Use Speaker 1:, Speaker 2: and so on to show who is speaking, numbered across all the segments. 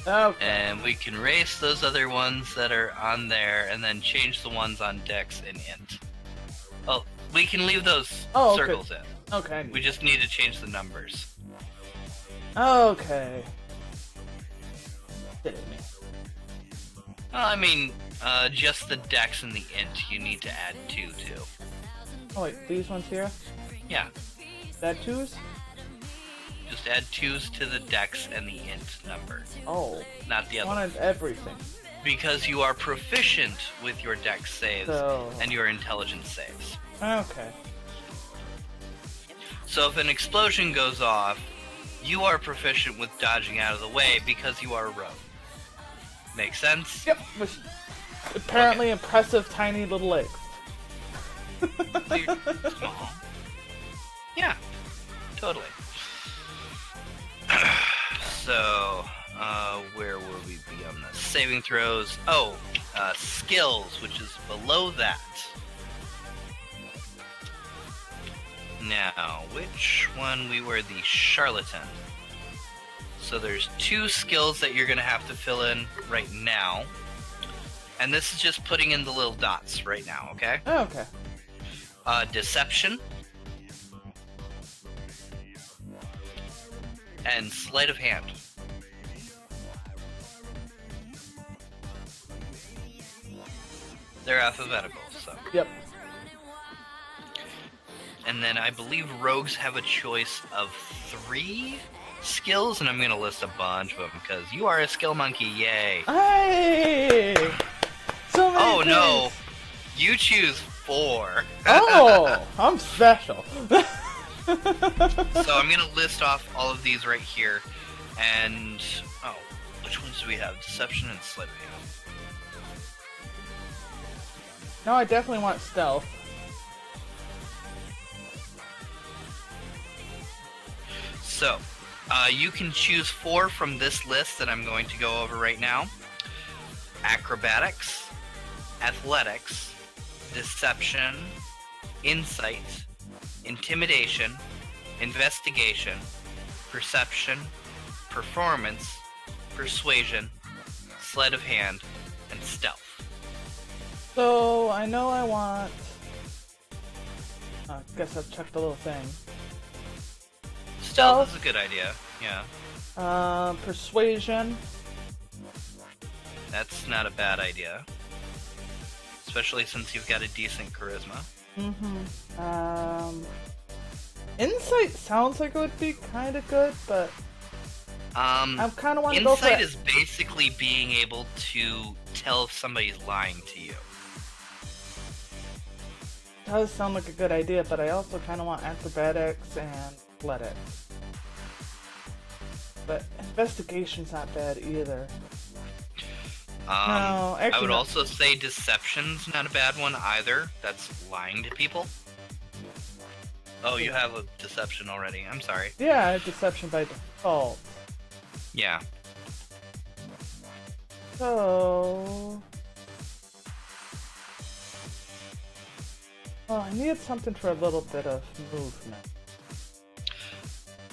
Speaker 1: Okay.
Speaker 2: And we can erase those other ones that are on there and then change the ones on Dex and Int. Well, we can leave those circles in.
Speaker 1: Okay.
Speaker 2: We just need to change the numbers.
Speaker 1: Okay. Kidding me.
Speaker 2: Well, I mean, just the Dex and the Int, you need to add 2 to.
Speaker 1: Oh wait, these ones here?
Speaker 2: Yeah.
Speaker 1: That 2s?
Speaker 2: Just add 2s to the Dex and the Int number.
Speaker 1: Oh.
Speaker 2: Not the other.
Speaker 1: Wanted everything.
Speaker 2: Because you are proficient with your Dex saves and your Intelligence saves.
Speaker 1: Okay.
Speaker 2: So if an explosion goes off, you are proficient with dodging out of the way because you are a rogue. Make sense?
Speaker 1: Yep. With apparently impressive tiny little legs.
Speaker 2: Small. Yeah. Totally. So, where will we be on this? Saving throws. Oh, skills, which is below that. Now, which one? We were the charlatan. So there's 2 skills that you're going to have to fill in right now. And this is just putting in the little dots right now, okay?
Speaker 1: Oh, okay.
Speaker 2: Deception. And sleight of hand. They're alphabetical, so.
Speaker 1: Yep.
Speaker 2: And then I believe rogues have a choice of 3 skills, and I'm going to list a bunch of them because you are a skill monkey, yay!
Speaker 1: Hey! So many things.
Speaker 2: No! You choose 4.
Speaker 1: Oh! I'm special.
Speaker 2: So I'm going to list off all of these right here, and... Oh, which ones do we have? Deception and sleight of hand.
Speaker 1: No, I definitely want stealth.
Speaker 2: So, you can choose 4 from this list that I'm going to go over right now. Acrobatics, Athletics, Deception, Insight, Intimidation, Investigation, Perception, Performance, Persuasion, Sleight of Hand, and Stealth.
Speaker 1: So, I know I want... I guess I've checked the little thing.
Speaker 2: Stealth is a good idea, yeah.
Speaker 1: Persuasion.
Speaker 2: That's not a bad idea. Especially since you've got a decent charisma.
Speaker 1: Mm-hmm. Insight sounds like it would be kind of good, but... I kind of want to go for
Speaker 2: Insight is basically being able to tell if somebody's lying to you.
Speaker 1: Does sound like a good idea, but I also kind of want acrobatics and athletics. But investigation's not bad either. No, actually
Speaker 2: I would also say deception's not a bad one either. That's lying to people. Oh, you have a deception already. I'm sorry.
Speaker 1: Yeah, I have deception by default.
Speaker 2: Yeah.
Speaker 1: So... Well, I needed something for a little bit of movement.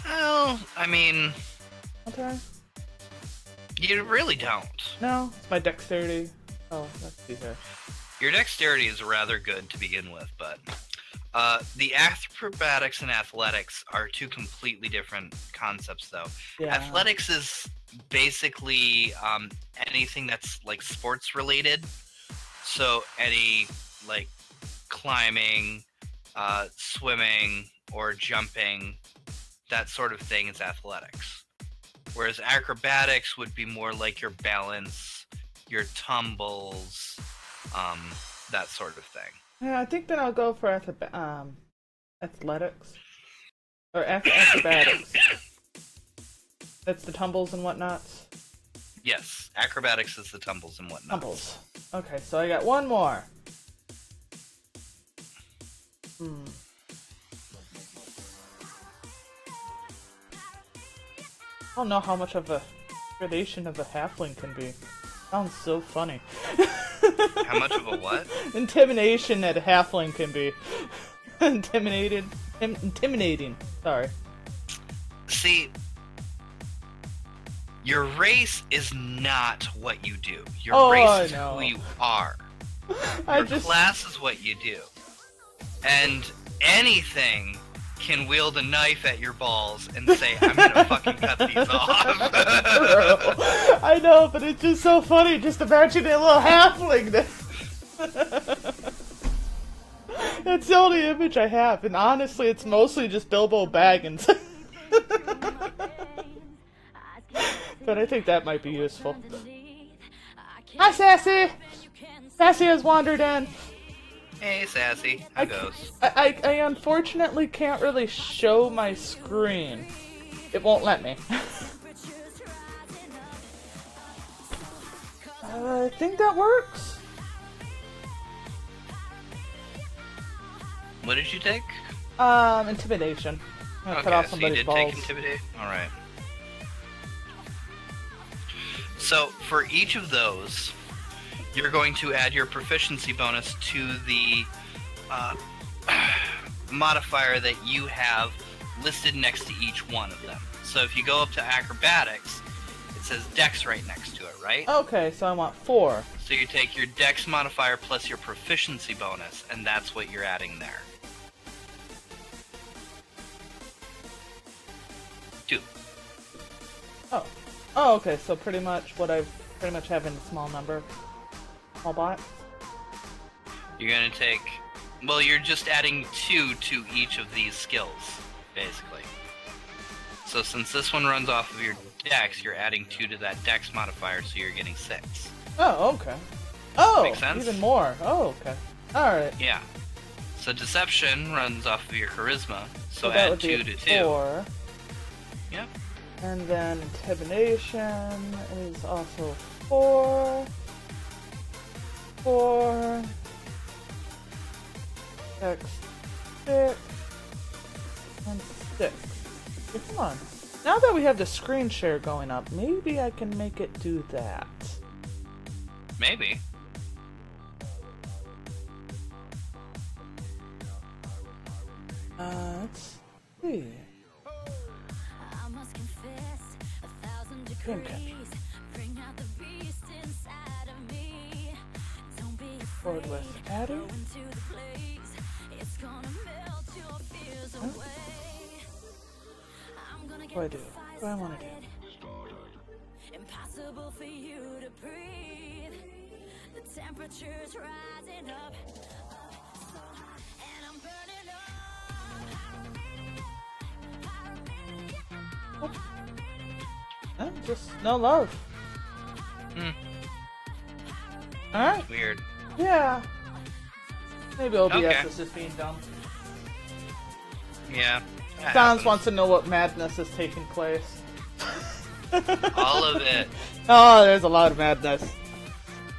Speaker 2: Well, I mean...
Speaker 1: Okay.
Speaker 2: You really don't.
Speaker 1: No, it's my dexterity. Oh, let's see here.
Speaker 2: Your dexterity is rather good to begin with, but... the acrobatics and athletics are 2 completely different concepts, though.
Speaker 1: Yeah.
Speaker 2: Athletics is basically anything that's, like, sports-related. So, any, like, climbing, swimming, or jumping, that sort of thing is athletics. Whereas acrobatics would be more like your balance, your tumbles, that sort of thing.
Speaker 1: Yeah, I think then I'll go for athletics. Or acrobatics. That's the tumbles and whatnots?
Speaker 2: Yes, acrobatics is the tumbles and whatnot.
Speaker 1: Tumbles. Okay, so I got one more. I don't know how much of a gradation of a halfling can be. Sounds so funny.
Speaker 2: How much of a what?
Speaker 1: Intimidation that a halfling can be. Intimidating. Sorry.
Speaker 2: See, Your race is not what you do. Your race is who you are. Your class is what you do. And anything can wield a knife at your balls and say, I'm gonna fucking cut these off.
Speaker 1: I know, but it's just so funny. Just imagine a little halfling. That's the only image I have, and honestly, it's mostly just Bilbo Baggins. But I think that might be useful. Hi, Sassy! Sassy has wandered in.
Speaker 2: Hey, Sassy. How goes?
Speaker 1: I unfortunately can't really show my screen. It won't let me. I think that works.
Speaker 2: What did you take?
Speaker 1: Intimidation.
Speaker 2: Okay,
Speaker 1: cut off
Speaker 2: so you did
Speaker 1: balls.
Speaker 2: take Intimidate? Alright. So, for each of those, you're going to add your proficiency bonus to the modifier that you have listed next to each one of them. So if you go up to acrobatics, it says dex right next to it, right?
Speaker 1: Okay, so I want 4.
Speaker 2: So you take your dex modifier plus your proficiency bonus, and that's what you're adding there. 2.
Speaker 1: Oh. Oh, okay, so pretty much what I pretty much have in a small number. Small box.
Speaker 2: You're gonna take... Well, you're just adding 2 to each of these skills, basically. So since this one runs off of your dex, you're adding 2 to that dex modifier, so you're getting 6.
Speaker 1: Oh, okay. Oh,
Speaker 2: Make sense?
Speaker 1: even more. Oh, okay. Alright.
Speaker 2: Yeah. So deception runs off of your charisma, so
Speaker 1: that
Speaker 2: add
Speaker 1: would
Speaker 2: 2
Speaker 1: be
Speaker 2: to 2.
Speaker 1: 4.
Speaker 2: Yep.
Speaker 1: And then intimidation is also 4. 4. X 6. And 6. Okay, come on. Now that we have the screen share going up, maybe I can make it do that.
Speaker 2: Maybe.
Speaker 1: Let's see. Game catch. Forward with Addy. Huh? What do I do? What do I want to do? Impossible for you to breathe. The temperature's rising up. And I'm burning up. Oh, just no love. Alright.
Speaker 2: Weird.
Speaker 1: Yeah. Maybe OBS
Speaker 2: Okay.
Speaker 1: is just being dumb.
Speaker 2: Yeah.
Speaker 1: Sans wants to know what madness is taking place.
Speaker 2: All of it.
Speaker 1: Oh, there's a lot of madness.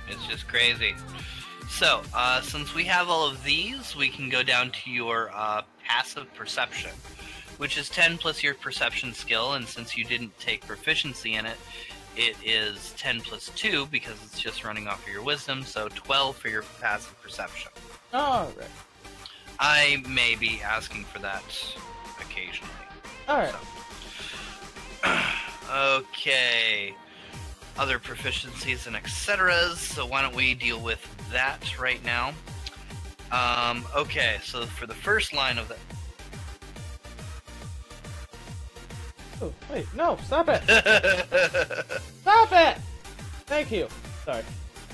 Speaker 2: It's just crazy. So, since we have all of these, we can go down to your passive perception, which is 10 plus your perception skill, and since you didn't take proficiency in it, it is 10 plus 2 because it's just running off of your wisdom, so 12 for your passive perception.
Speaker 1: Alright.
Speaker 2: I may be asking for that occasionally.
Speaker 1: Alright.
Speaker 2: So. Okay. Other proficiencies and etceteras, so why don't we deal with that right now. Okay, so for the first line of the...
Speaker 1: Oh, wait, no, stop it! Stop it! Thank you. Sorry.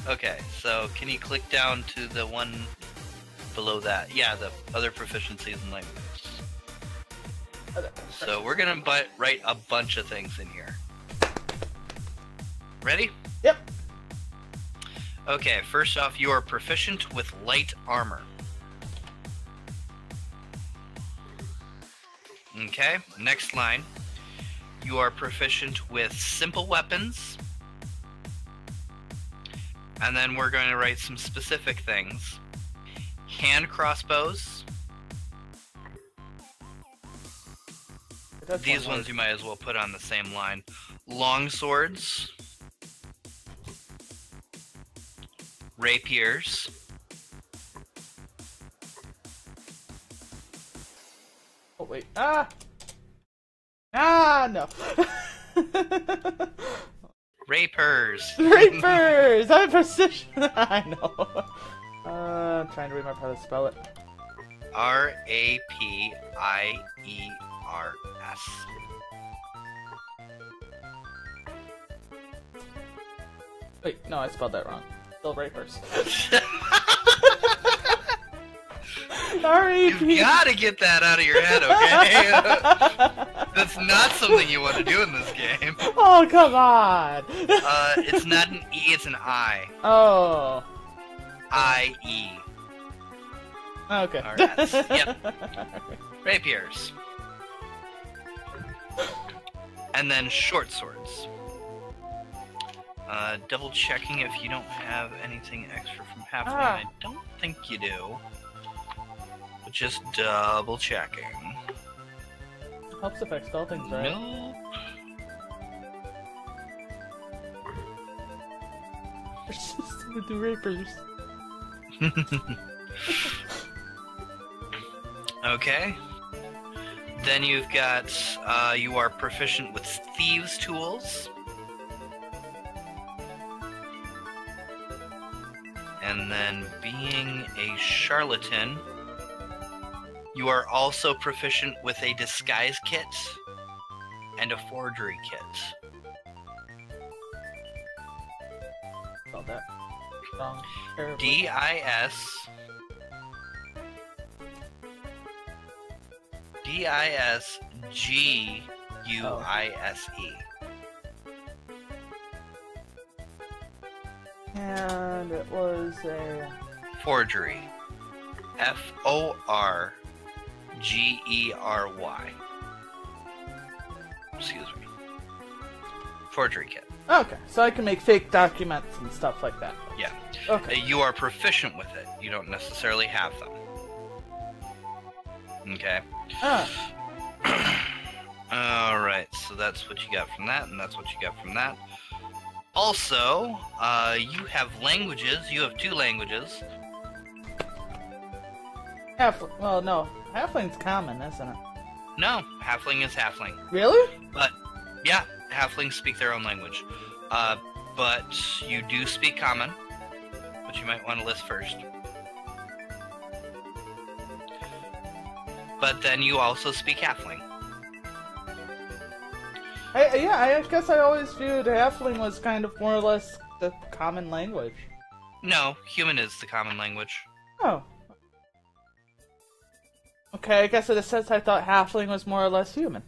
Speaker 2: Okay, so can you click down to the one below that? Yeah, the other proficiencies and languages. So we're gonna write a bunch of things in here. Ready?
Speaker 1: Yep.
Speaker 2: Okay, first off, you are proficient with light armor. Okay, next line. You are proficient with simple weapons. And then we're going to write some specific things. Hand crossbows. These ones you might as well put on the same line. Long swords. Rapiers.
Speaker 1: Oh, wait. Ah! Ah, no.
Speaker 2: Rapers.
Speaker 1: Rapers! I'm precision. I know. I'm trying to remember how to spell it.
Speaker 2: R-A-P-I-E-R-S.
Speaker 1: Wait, no, I spelled that wrong. Still rapers. R-A-P.
Speaker 2: You gotta get that out of your head, okay? That's not something you want to do in this game.
Speaker 1: Oh, come on!
Speaker 2: It's not an E, it's an I.
Speaker 1: Oh.
Speaker 2: I-E.
Speaker 1: Okay.
Speaker 2: R-S. Yep. Rapiers. And then short swords. Double checking if you don't have anything extra from Halfling. I don't think you do. But just double checking.
Speaker 1: Helps if I spell things right.
Speaker 2: Nope.
Speaker 1: We're just gonna do rapers.
Speaker 2: Okay. Then you've got, you are proficient with thieves' tools. And then being a charlatan, you are also proficient with a disguise kit and a forgery kit.
Speaker 1: Spelled that wrong. Terrible.
Speaker 2: D-I-S... D-I-S-G-U-I-S-E.
Speaker 1: And it was a...
Speaker 2: Forgery. F-O-R-G-E-R-Y. Excuse me. Forgery kit.
Speaker 1: Okay, so I can make fake documents and stuff like that.
Speaker 2: Yeah.
Speaker 1: Okay.
Speaker 2: You are proficient with it. You don't necessarily have them. Okay. Alright, so that's what you got from that, and that's what you got from that. Also, you have languages. You have 2 languages.
Speaker 1: Well, no. Halfling's common, isn't it?
Speaker 2: No, halfling is halfling.
Speaker 1: Really?
Speaker 2: But, yeah, halflings speak their own language. But you do speak common, which you might want to list first. But then you also speak halfling.
Speaker 1: I guess I always viewed halfling was kind of more or less the common language.
Speaker 2: No, human is the common language.
Speaker 1: Oh. Okay, I guess in a sense I thought halfling was more or less human.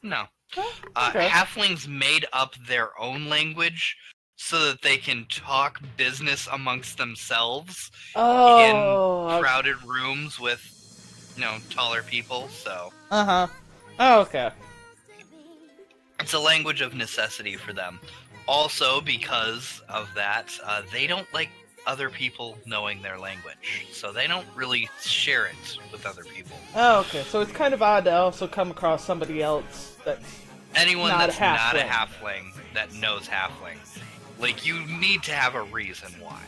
Speaker 2: No.
Speaker 1: Oh, okay.
Speaker 2: Halflings made up their own language so that they can talk business amongst themselves in crowded rooms with, taller people, so...
Speaker 1: Uh-huh. Oh, okay.
Speaker 2: It's a language of necessity for them. Also, because of that, they don't like other people knowing their language, so they don't really share it with other people.
Speaker 1: Oh, okay. So it's kind of odd to also come across somebody else that's
Speaker 2: anyone
Speaker 1: not
Speaker 2: that's
Speaker 1: a halfling.
Speaker 2: not a halfling that knows halfling. Like, you need to have a reason why.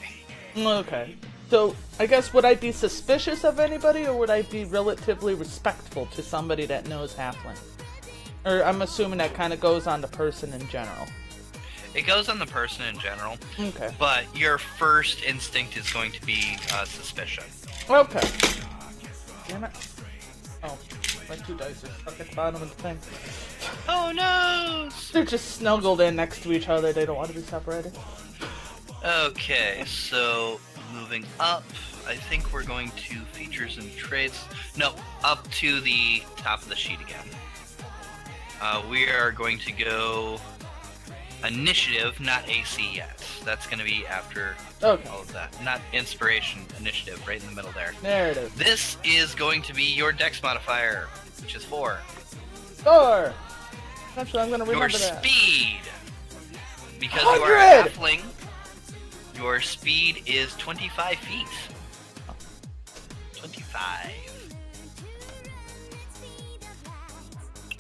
Speaker 1: Okay. So, I guess, would I be suspicious of anybody, or would I be relatively respectful to somebody that knows halfling? Or I'm assuming that kind of goes on the person in general.
Speaker 2: It goes on the person in general.
Speaker 1: Okay.
Speaker 2: But your first instinct is going to be suspicion.
Speaker 1: Okay. Damn it. Oh, my 2 dice are stuck at the bottom of the thing.
Speaker 2: Oh no!
Speaker 1: They're just snuggled in next to each other. They don't want to be separated.
Speaker 2: Okay, so moving up, I think we're going to features and traits. No, up to the top of the sheet again. We are going to go initiative, not AC yet. That's going to be after all of that. Not inspiration, initiative, right in the middle there.
Speaker 1: There it is.
Speaker 2: This is going to be your dex modifier, which is 4.
Speaker 1: 4! Actually, I'm going to remember
Speaker 2: your
Speaker 1: that.
Speaker 2: Speed! Because
Speaker 1: 100!
Speaker 2: you are a halfling, your speed is 25 feet. 25.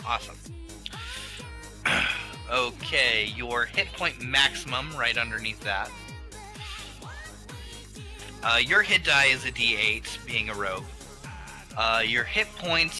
Speaker 2: Awesome. Okay, your hit point maximum right underneath that. Your hit die is a D8, being a rogue. Your hit points